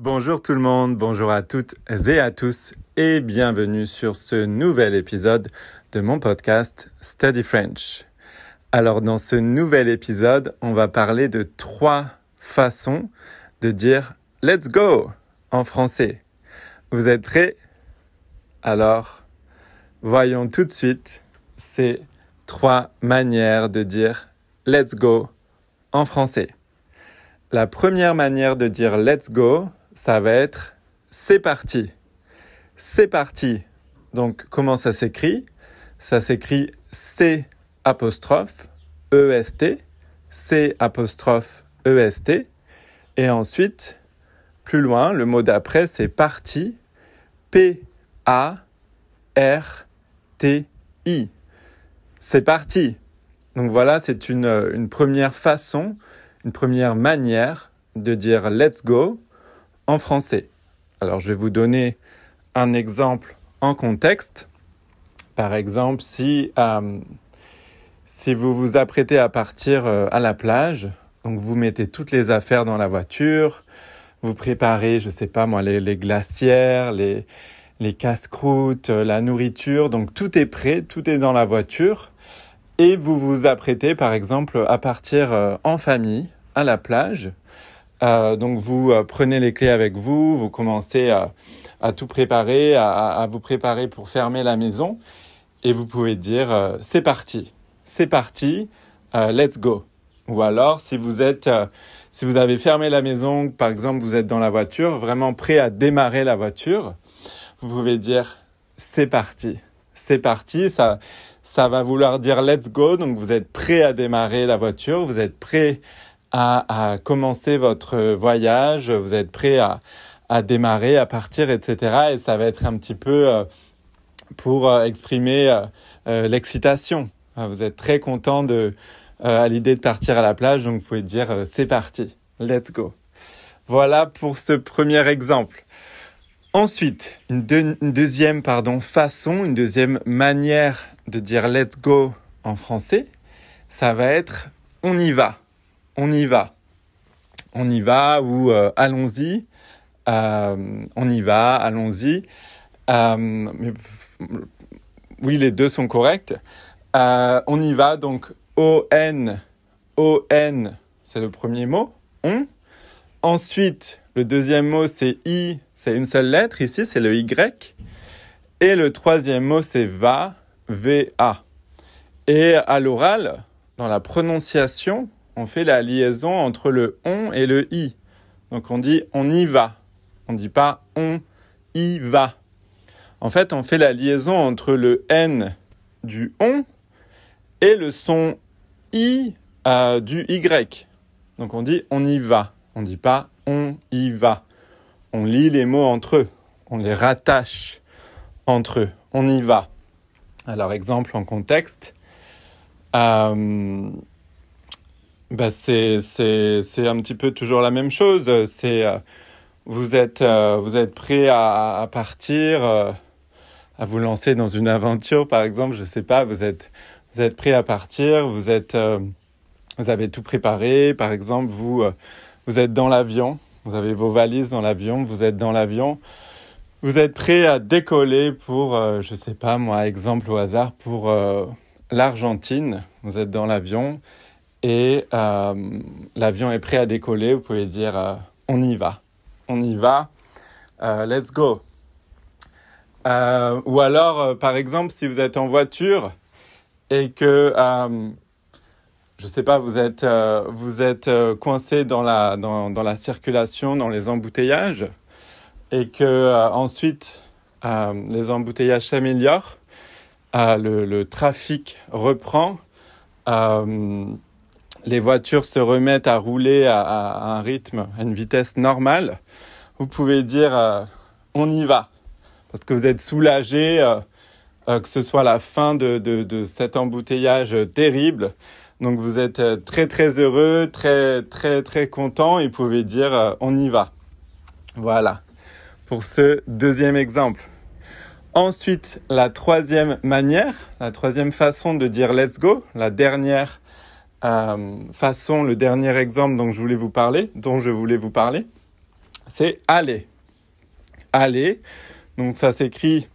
Bonjour tout le monde, bonjour à toutes et à tous et bienvenue sur ce nouvel épisode de mon podcast Study French. Alors dans ce nouvel épisode, on va parler de 3 façons de dire « Let's go » en français. Vous êtes prêts? Alors, voyons tout de suite ces 3 manières de dire « Let's go » en français. La première manière de dire « Let's go », ça va être « c'est parti ». C'est parti. Donc, comment ça s'écrit? Ça s'écrit C apostrophe E-S-T, C apostrophe E-S-T. Et ensuite, plus loin, le mot d'après, c'est parti, P-A-R-T-I. C'est parti. Donc voilà, c'est une première façon, une première manière de dire « let's go » en français. Alors, je vais vous donner un exemple en contexte. Par exemple, si vous vous apprêtez à partir à la plage, donc vous mettez toutes les affaires dans la voiture, vous préparez, je sais pas moi, les glacières, les casse-croûtes, la nourriture, donc tout est prêt, tout est dans la voiture, et vous vous apprêtez par exemple à partir en famille à la plage. Donc vous prenez les clés avec vous, vous commencez à tout préparer, à vous préparer pour fermer la maison, et vous pouvez dire c'est parti, let's go. Ou alors si vous avez fermé la maison, par exemple vous êtes dans la voiture, vraiment prêt à démarrer la voiture, vous pouvez dire c'est parti, ça va vouloir dire let's go, donc vous êtes prêt à démarrer la voiture, vous êtes prêt à commencer votre voyage, vous êtes prêt à démarrer, à partir, etc. Et ça va être un petit peu pour exprimer l'excitation. Vous êtes très content à l'idée de partir à la plage, donc vous pouvez dire c'est parti, let's go. Voilà pour ce premier exemple. Ensuite, une deuxième manière de dire let's go en français, ça va être on y va. On y va ou allons-y. On y va, allons-y. Mais, oui, les deux sont corrects. On y va, donc O-N, c'est le premier mot, on. Ensuite, le deuxième mot, c'est I, c'est une seule lettre. Ici, c'est le Y. Et le troisième mot, c'est va, V-A. Et à l'oral, dans la prononciation, on fait la liaison entre le on et le i. Donc on dit on y va. On ne dit pas on y va. En fait, on fait la liaison entre le n du on et le son i du y. Donc on dit on y va. On ne dit pas on y va. On lie les mots entre eux. On les rattache entre eux. On y va. Alors exemple en contexte. C'est un petit peu toujours la même chose. Vous êtes prêt à partir, à vous lancer dans une aventure, par exemple. Je sais pas. Vous êtes prêt à partir. Vous avez tout préparé. Par exemple, vous êtes dans l'avion. Vous avez vos valises dans l'avion. Vous êtes dans l'avion. Vous êtes prêt à décoller pour, je sais pas moi, exemple au hasard, pour l'Argentine. Vous êtes dans l'avion. Et l'avion est prêt à décoller, vous pouvez dire on y va, let's go. Ou alors, par exemple, si vous êtes en voiture et que, je sais pas, vous êtes coincé dans la circulation, dans les embouteillages, et que ensuite les embouteillages s'améliorent, le trafic reprend. Les voitures se remettent à rouler à un rythme, à une vitesse normale, vous pouvez dire on y va. Parce que vous êtes soulagé, que ce soit la fin de cet embouteillage terrible. Donc vous êtes très très heureux, très très très content et vous pouvez dire on y va. Voilà, pour ce deuxième exemple. Ensuite, la troisième façon de dire let's go, la dernière façon, le dernier exemple dont je voulais vous parler, c'est aller. Aller, donc ça s'écrit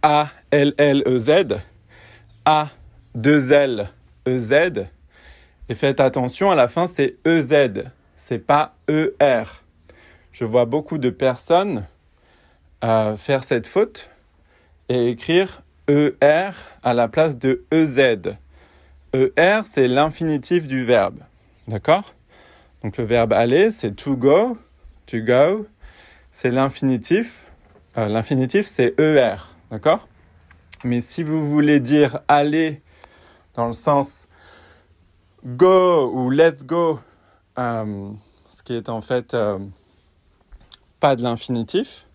A-L-L-E-Z, A-2-L-E-Z, et faites attention, à la fin c'est E-Z, c'est pas E-R. Je vois beaucoup de personnes faire cette faute et écrire E-R à la place de E-Z. E-R, c'est l'infinitif du verbe, d'accord ? Donc le verbe aller, c'est to go, c'est l'infinitif. L'infinitif, c'est ER, d'accord ? Mais si vous voulez dire aller dans le sens go ou let's go, ce qui est en fait pas de l'infinitif,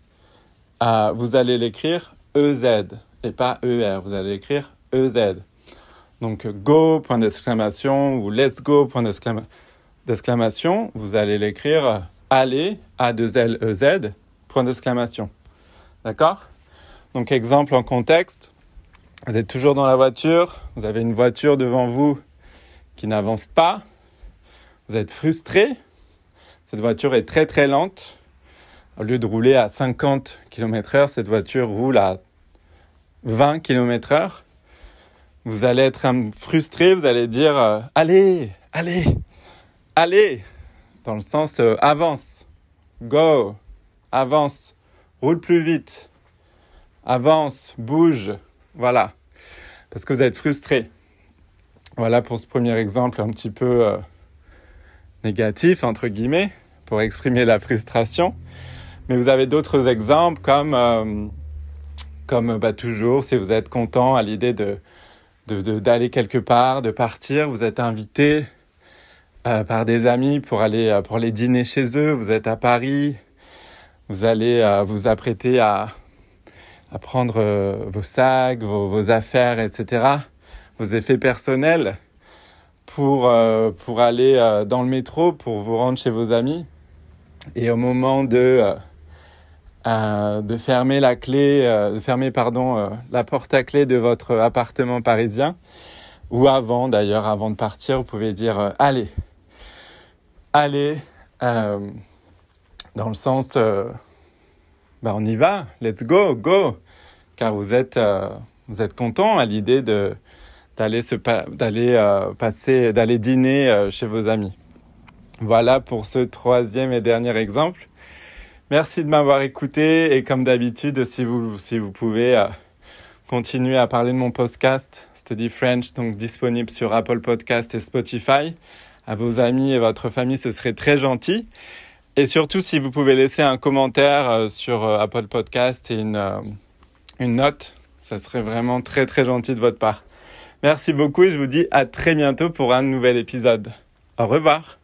vous allez l'écrire EZ et pas ER, vous allez l'écrire EZ. Donc go, point d'exclamation, ou let's go, point d'exclamation, vous allez l'écrire aller, A2LEZ, point d'exclamation. D'accord ? Donc exemple en contexte, vous êtes toujours dans la voiture, vous avez une voiture devant vous qui n'avance pas, vous êtes frustré, cette voiture est très très lente, au lieu de rouler à 50 km/h, cette voiture roule à 20 km/h. Vous allez être frustré, vous allez dire allez, dans le sens avance, go, avance, roule plus vite, avance, bouge, voilà, parce que vous êtes frustré. Voilà pour ce premier exemple un petit peu négatif, entre guillemets, pour exprimer la frustration. Mais vous avez d'autres exemples comme toujours, si vous êtes content à l'idée d'aller quelque part, de partir, vous êtes invité par des amis pour aller dîner chez eux, vous êtes à Paris, vous allez vous apprêter à prendre vos sacs, vos affaires, etc., vos effets personnels pour aller dans le métro, pour vous rendre chez vos amis. Et au moment de fermer la porte à clé de votre appartement parisien, ou avant de partir, vous pouvez dire allez, dans le sens on y va, let's go, car vous êtes content à l'idée d'aller dîner chez vos amis. Voilà pour ce troisième et dernier exemple. Merci de m'avoir écouté et comme d'habitude, si vous pouvez continuer à parler de mon podcast Study French, donc disponible sur Apple Podcast et Spotify, à vos amis et votre famille, ce serait très gentil. Et surtout, si vous pouvez laisser un commentaire sur Apple Podcast et une note, ça serait vraiment très très gentil de votre part. Merci beaucoup et je vous dis à très bientôt pour un nouvel épisode. Au revoir.